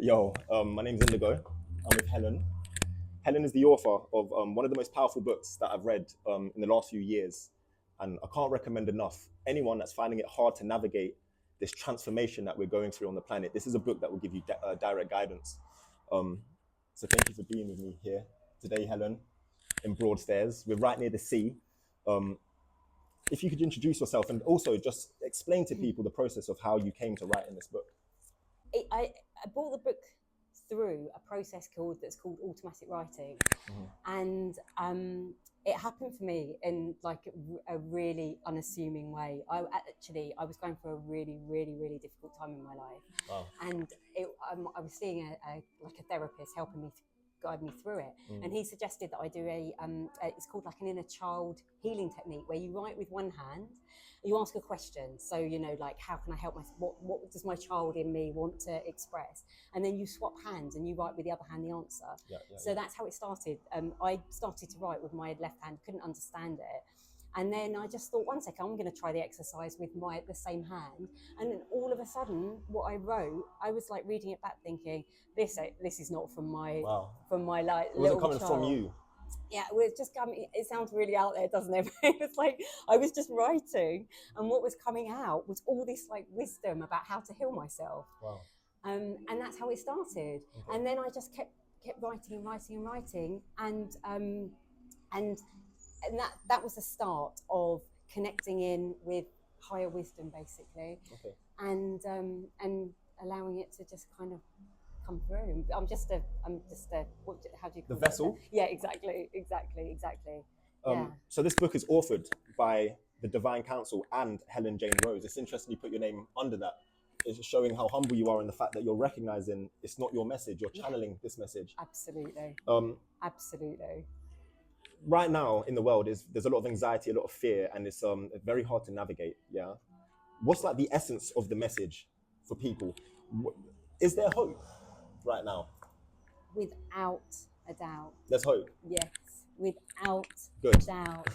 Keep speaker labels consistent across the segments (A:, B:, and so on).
A: Yo, my name's Indigo. I'm with Helen. Helen is the author of one of the most powerful books that I've read in the last few years. And I can't recommend enough. Anyone that's finding it hard to navigate this transformation that we're going through on the planet, this is a book that will give you direct guidance. Um, so thank you for being with me here today, Helen, in Broadstairs. We're right near the sea. Um, if you could introduce yourself and also just explain to people the process of how you came to write in this book.
B: I brought the book through a process that's called automatic writing, and it happened for me in like a really unassuming way. I was going through a really difficult time in my life.
A: Wow.
B: And I was seeing a therapist helping me guide me through it, and he suggested that I do it's called like an inner child healing technique, where you write with one hand, you ask a question, so like, how can I help myself, what does my child in me want to express, and then you swap hands and you write with the other hand the answer. So that's how it started. I started to write with my left hand, couldn't understand it, and then I just thought, one second, I'm going to try the exercise with the same hand. And then all of a sudden, what I wrote, I was like reading it back, thinking, this is not from my like
A: Was
B: little
A: it coming
B: child.
A: from you?
B: Yeah, it was just coming. It sounds really out there, doesn't it? It was like I was just writing, and what was coming out was all this like wisdom about how to heal myself.
A: Wow.
B: And that's how it started. Okay. And then I just kept writing, and that was the start of connecting in with higher wisdom, basically.
A: Okay.
B: And allowing it to just kind of come through. I'm just a how do you call
A: the vessel?
B: That? Yeah, exactly. Yeah.
A: So this book is authored by the Divine Council and Helen Jane Rose. It's interesting you put your name under that. It's showing how humble you are in the fact that you're recognizing it's not your message, you're channeling this message.
B: Absolutely. Absolutely.
A: Right now in the world, there's a lot of anxiety, a lot of fear, and it's very hard to navigate. Yeah. What's like the essence of the message for people? Is there hope right now?
B: Without a doubt.
A: There's hope.
B: Yes, without
A: Good.
B: doubt.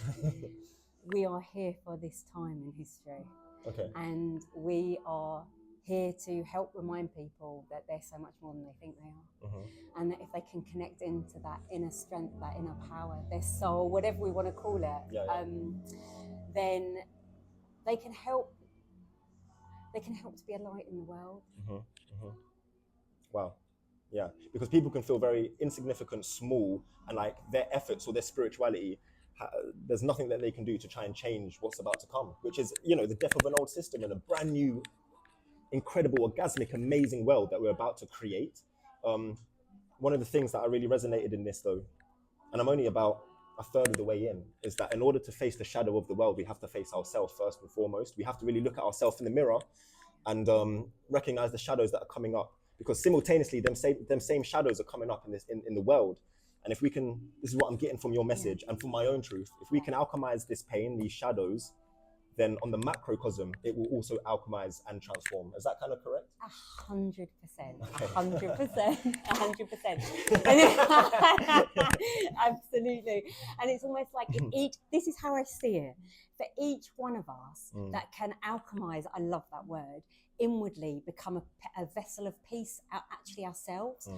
B: We are here for this time in history.
A: Okay.
B: And we are here to help remind people that they're so much more than they think they are. And that if they can connect into that inner strength, that inner power, their soul, whatever we want to call it, then they can help to be a light in the world.
A: Wow. Yeah, because people can feel very insignificant, small, and like their efforts or their spirituality, there's nothing that they can do to try and change what's about to come, which is, the death of an old system and a brand new, incredible, orgasmic, amazing world that we're about to create. One of the things that I really resonated in this, though, and I'm only about a third of the way in, is that in order to face the shadow of the world, we have to face ourselves first and foremost. We have to really look at ourselves in the mirror and recognize the shadows that are coming up, because simultaneously them same shadows are coming up in the world. And if we can, this is what I'm getting from your message and from my own truth, if we can alchemize this pain, these shadows, then on the macrocosm, it will also alchemize and transform. Is that kind of correct?
B: 100%, 100%. Absolutely. And it's almost like this is how I see it. For each one of us that can alchemize, I love that word, inwardly become a vessel of peace, actually ourselves.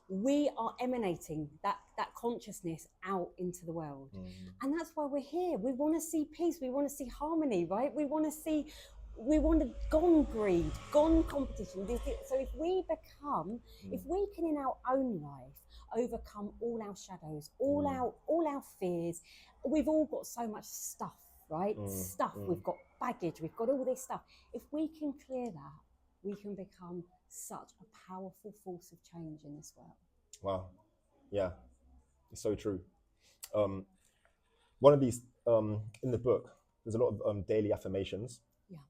B: We are emanating that consciousness out into the world. And that's why we're here. We want to see peace. We want to see harmony, right? We want to gone greed, gone competition. So if we can in our own life overcome all our shadows, all our fears, we've all got so much stuff, right? We've got baggage, we've got all this stuff. If we can clear that, we can become such a powerful force of change in this world.
A: Wow. Yeah, it's so true. One of these, in the book, there's a lot of daily affirmations.
B: Yeah.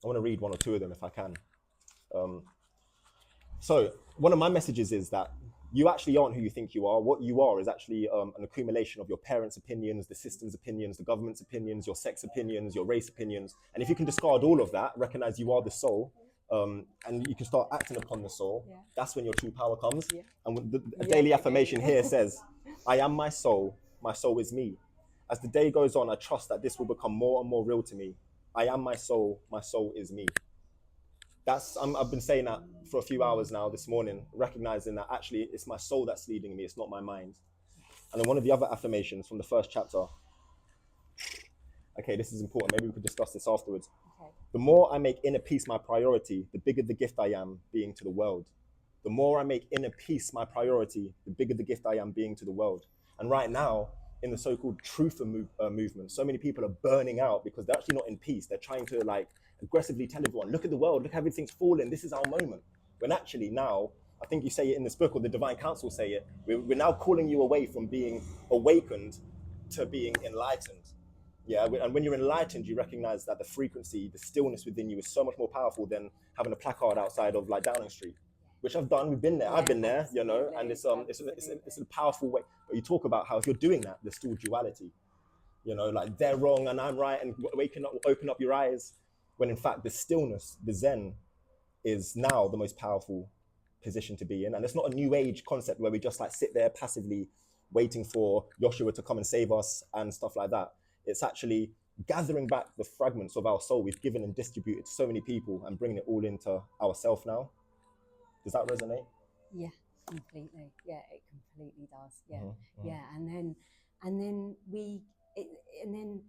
A: I want to read one or two of them if I can. So one of my messages is that you actually aren't who you think you are. What you are is actually an accumulation of your parents' opinions, the system's opinions, the government's opinions, your sex opinions, your race opinions. And if you can discard all of that, recognize you are the soul, and you can start acting upon the soul, that's when your true power comes. And a daily affirmation here says, I am my soul is me. As the day goes on, I trust that this will become more and more real to me. I am my soul is me. I've been saying that for a few hours now this morning, recognizing that actually it's my soul that's leading me, it's not my mind. And then one of the other affirmations from the first chapter, okay, this is important, maybe we could discuss this afterwards.
B: Okay.
A: The more I make inner peace my priority, the bigger the gift I am being to the world. The more I make inner peace my priority, the bigger the gift I am being to the world. And right now, in the so-called truth movement, so many people are burning out because they're actually not in peace. They're trying to like aggressively tell everyone, look at the world, look how everything's fallen, this is our moment. When actually now, I think you say it in this book, or the Divine Council say it, we're now calling you away from being awakened to being enlightened. Yeah, and when you're enlightened, you recognize that the frequency, the stillness within you is so much more powerful than having a placard outside of like Downing Street, which I've done. We've been there. I've been there, you know, and it's a powerful way. But you talk about how if you're doing that, there's still duality, you know, like they're wrong and I'm right, and waking up, open up your eyes, when in fact the stillness, the Zen, is now the most powerful position to be in. And it's not a new age concept where we just like sit there passively waiting for Joshua to come and save us and stuff like that. It's actually gathering back the fragments of our soul we've given and distributed to so many people and bringing it all into ourself now. Does that resonate?
B: Yeah, completely. Yeah, it completely does. Yeah,
A: Mm-hmm.
B: yeah. And then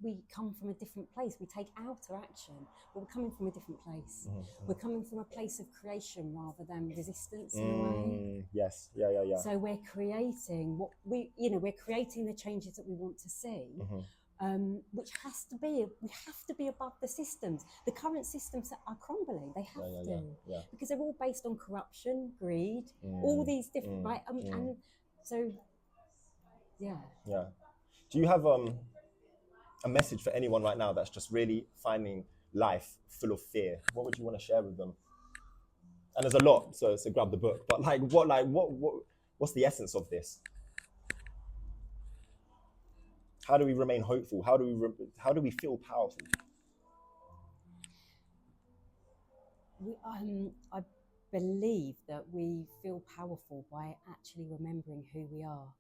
B: we come from a different place. We take outer action, but we're coming from a different place.
A: Mm-hmm.
B: We're coming from a place of creation rather than resistance in a way.
A: Yes. Yeah.
B: So we're creating we're creating the changes that we want to see.
A: Mm-hmm.
B: Which we have to be above the systems. The current systems that are crumbling, they have to. Because they're all based on corruption, greed, all these different, right? And so, yeah.
A: Yeah. Do you have a message for anyone right now that's just really finding life full of fear? What would you want to share with them? And there's a lot, so grab the book. But what's the essence of this? How do we remain hopeful? How do we feel powerful?
B: I believe that we feel powerful by actually remembering who we are.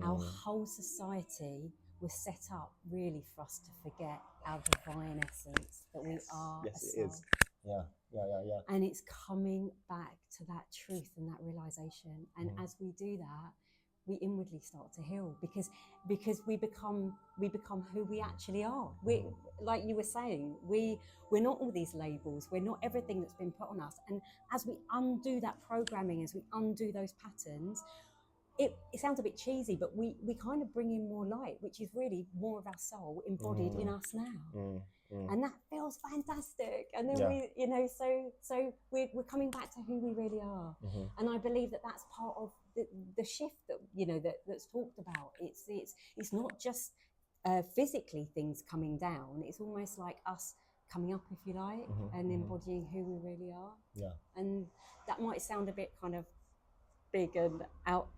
B: Our whole society was set up really for us to forget our divine essence, that we are
A: yes,
B: a
A: it
B: soul.
A: is. Yeah.
B: And it's coming back to that truth and that realization. And as we do that, we inwardly start to heal because we become who we actually are. We, like you were saying, we're not all these labels. We're not everything that's been put on us. And as we undo that programming, as we undo those patterns, it sounds a bit cheesy, but we kind of bring in more light, which is really more of our soul embodied in us now. And that feels fantastic. And then we, you know, so we're coming back to who we really are. And I believe that that's part of the shift that, you know, that's talked about. It's not just physically things coming down. It's almost like us coming up, if you like, and embodying who we really are.
A: Yeah.
B: And that might sound a bit kind of big and out,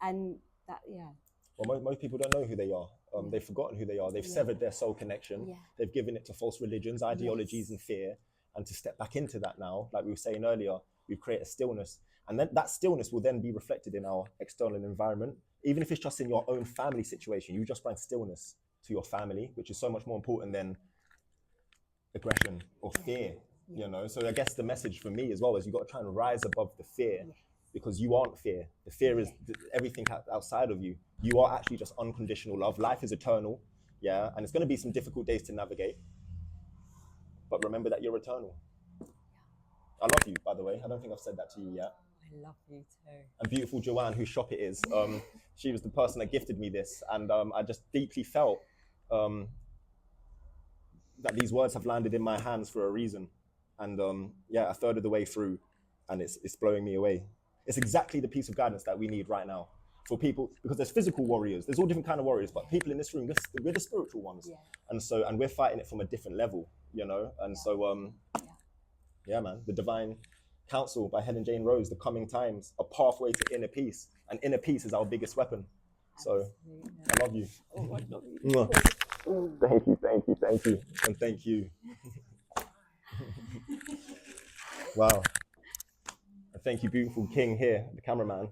B: and that, yeah.
A: Well, most people don't know who they are. They've forgotten who they are. They've severed their soul connection.
B: Yeah.
A: They've given it to false religions, ideologies, and fear. And to step back into that now, like we were saying earlier, we create a stillness. And then that stillness will then be reflected in our external environment. Even if it's just in your own family situation, you just bring stillness to your family, which is so much more important than aggression or fear, you know? So I guess the message for me as well is you've got to try and rise above the fear. Because you aren't fear. The fear is everything outside of you. You are actually just unconditional love. Life is eternal, yeah? And it's going to be some difficult days to navigate. But remember that you're eternal. I love you, by the way. I don't think I've said that to you yet.
B: I love you too.
A: And beautiful Joanne, whose shop it is, she was the person that gifted me this. And I just deeply felt that these words have landed in my hands for a reason. And a third of the way through, and it's blowing me away. It's exactly the piece of guidance that we need right now for people, because there's physical warriors, there's all different kind of warriors, but people in this room, we're the spiritual ones. And we're fighting it from a different level, you know? And man, the Divine Council by Helen Jane Rose, The Coming Times, a pathway to inner peace. And inner peace is our biggest weapon. So I love you.
B: Oh, I love you.
A: Thank you. And thank you. Wow. Thank you, beautiful King here, the cameraman.